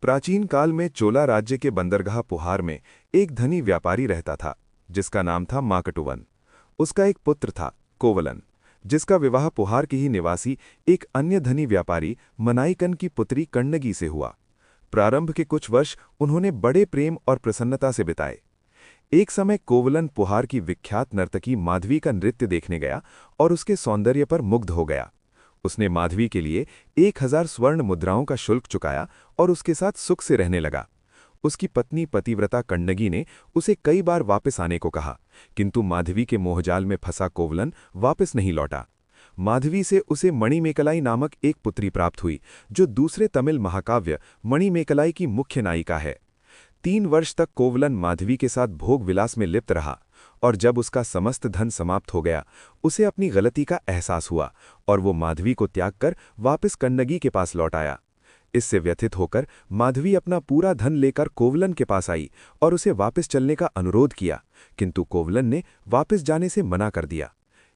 प्राचीन काल में चोला राज्य के बंदरगाह पुहार में एक धनी व्यापारी रहता था जिसका नाम था माकटुवन। उसका एक पुत्र था कोवलन, जिसका विवाह पुहार के ही निवासी एक अन्य धनी व्यापारी मनाईकन की पुत्री कण्णगी से हुआ। प्रारंभ के कुछ वर्ष उन्होंने बड़े प्रेम और प्रसन्नता से बिताए। एक समय कोवलन पुहार की विख्यात नर्तकी माधवी का नृत्य देखने गया और उसके सौंदर्य पर मुग्ध हो गया। उसने माधवी के लिए 1000 स्वर्ण मुद्राओं का शुल्क चुकाया और उसके साथ सुख से रहने लगा। उसकी पत्नी पतिव्रता कण्णगी ने उसे कई बार वापस आने को कहा, किंतु माधवी के मोहजाल में फंसा कोवलन वापस नहीं लौटा। माधवी से उसे मणिमेकलाई नामक एक पुत्री प्राप्त हुई, जो दूसरे तमिल महाकाव्य मणिमेकलाई की मुख्य नायिका है। 3 वर्ष तक कोवलन माधवी के साथ भोग विलास में लिप्त रहा, और जब उसका समस्त धन समाप्त हो गया, उसे अपनी गलती का एहसास हुआ और वो माधवी को त्याग कर वापस कण्णगी के पास लौट आया। इससे व्यथित होकर माधवी अपना पूरा धन लेकर कोवलन के पास आई और उसे वापस चलने का अनुरोध किया, किंतु कोवलन ने वापस जाने से मना कर दिया।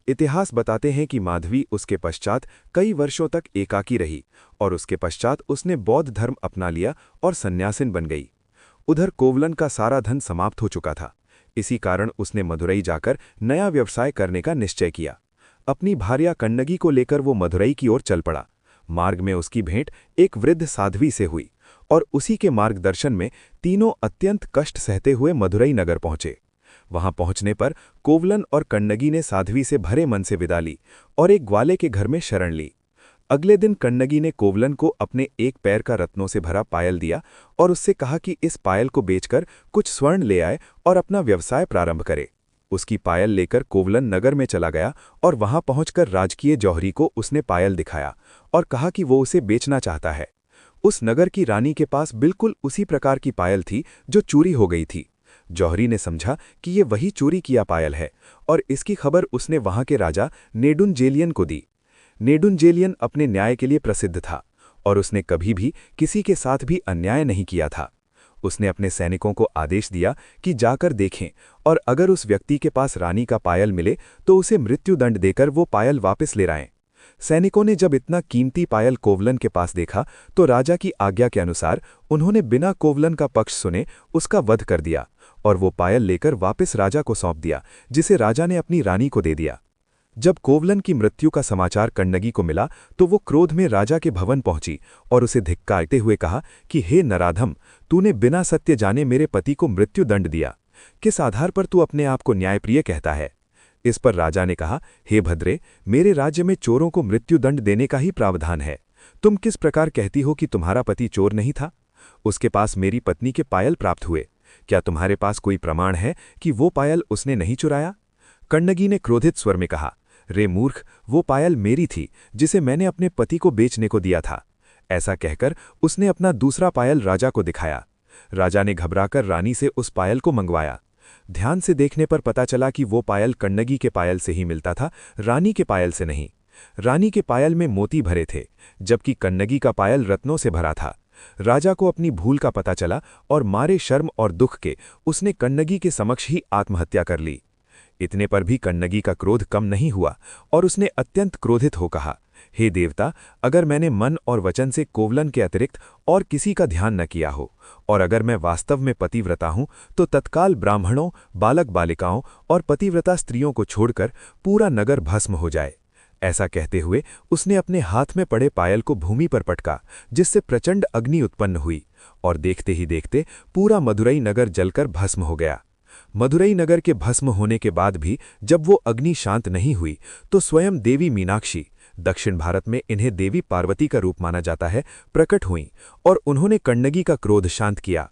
इतिहास बताते हैं कि माधवी उसके पश्चात कई वर्षों तक एकाकी रही और उसके पश्चात उसने बौद्ध धर्म अपना लिया और सन्यासिन बन गई। उधर कोवलन का सारा धन समाप्त हो चुका था। इसी कारण उसने मदुरई जाकर नया व्यवसाय करने का निश्चय किया। अपनी भार्या कण्णगी को लेकर वो मदुरई की ओर चल पड़ा। मार्ग में उसकी भेंट एक वृद्ध साध्वी से हुई और उसी के मार्गदर्शन में तीनों अत्यंत कष्ट सहते हुए मदुरई नगर पहुंचे। वहां पहुंचने पर कोवलन और कण्णगी ने साध्वी से भरे मन से विदा ली और एक ग्वाले के घर में शरण ली। अगले दिन कण्णगी ने कोवलन को अपने एक पैर का रत्नों से भरा पायल दिया और उससे कहा कि इस पायल को बेचकर कुछ स्वर्ण ले आए और अपना व्यवसाय प्रारंभ करे। उसकी पायल लेकर कोवलन नगर में चला गया और वहां पहुंचकर राजकीय जौहरी को उसने पायल दिखाया और कहा कि वो उसे बेचना चाहता है। उस नगर की रानी के पास बिल्कुल उसी प्रकार की पायल थी जो चोरी हो गई थी। जौहरी ने समझा कि ये वही चोरी किया पायल है और इसकी खबर उसने वहां के राजा नेडुंजेलियन को दी। नेडुंजेलियन अपने न्याय के लिए प्रसिद्ध था और उसने कभी भी किसी के साथ भी अन्याय नहीं किया था। उसने अपने सैनिकों को आदेश दिया कि जाकर देखें और अगर उस व्यक्ति के पास रानी का पायल मिले तो उसे मृत्युदंड देकर वो पायल वापस ले आएं। सैनिकों ने जब इतना कीमती पायल कोवलन के पास देखा तो राजा की आज्ञा के अनुसार उन्होंने बिना कोवलन का पक्ष सुने उसका वध कर दिया और वो पायल लेकर वापस राजा को सौंप दिया, जिसे राजा ने अपनी रानी को दे दिया। जब कोवलन की मृत्यु का समाचार कण्णगी को मिला तो वो क्रोध में राजा के भवन पहुंची और उसे धिक्कारते हुए कहा कि हे नराधम, तूने बिना सत्य जाने मेरे पति को मृत्युदंड दिया। किस आधार पर तू अपने आप को न्यायप्रिय कहता है? इस पर राजा ने कहा, हे भद्रे, मेरे राज्य में चोरों को मृत्युदंड देने का ही प्रावधान है। तुम किस प्रकार कहती हो कि तुम्हारा पति चोर नहीं था? उसके पास मेरी पत्नी के पायल प्राप्त हुए। क्या तुम्हारे पास कोई प्रमाण है कि वो पायल उसने नहीं चुराया? कण्णगी ने क्रोधित स्वर में कहा, रे मूर्ख, वो पायल मेरी थी जिसे मैंने अपने पति को बेचने को दिया था। ऐसा कहकर उसने अपना दूसरा पायल राजा को दिखाया। राजा ने घबराकर रानी से उस पायल को मंगवाया। ध्यान से देखने पर पता चला कि वो पायल कण्णगी के पायल से ही मिलता था, रानी के पायल से नहीं। रानी के पायल में मोती भरे थे, जबकि कण्णगी का पायल रत्नों से भरा था। राजा को अपनी भूल का पता चला और मारे शर्म और दुख के उसने कण्णगी के समक्ष ही आत्महत्या कर ली। इतने पर भी कण्णगी का क्रोध कम नहीं हुआ और उसने अत्यंत क्रोधित हो कहा, हे देवता, अगर मैंने मन और वचन से कोवलन के अतिरिक्त और किसी का ध्यान न किया हो और अगर मैं वास्तव में पतिव्रता हूं तो तत्काल ब्राह्मणों, बालक बालिकाओं और पतिव्रता स्त्रियों को छोड़कर पूरा नगर भस्म हो जाए। ऐसा कहते हुए उसने अपने हाथ में पड़े पायल को भूमि पर पटका, जिससे प्रचंड अग्नि उत्पन्न हुई और देखते ही देखते पूरा मदुरई नगर जलकर भस्म हो गया। मदुरई नगर के भस्म होने के बाद भी जब वो अग्नि शांत नहीं हुई तो स्वयं देवी मीनाक्षी, दक्षिण भारत में इन्हें देवी पार्वती का रूप माना जाता है, प्रकट हुईं और उन्होंने कण्णगी का क्रोध शांत किया।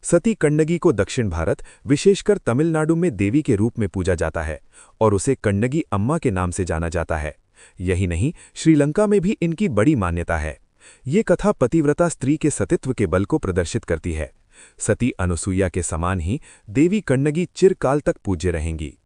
सती कण्णगी को दक्षिण भारत, विशेषकर तमिलनाडु में देवी के रूप में पूजा जाता है और उसे कण्णगी अम्मा के नाम से जाना जाता है। यही नहीं, श्रीलंका में भी इनकी बड़ी मान्यता है। ये कथा पतिव्रता स्त्री के सतीत्व के बल को प्रदर्शित करती है। सती अनुसुईया के समान ही देवी कण्णगी चिरकाल तक पूज्य रहेंगी।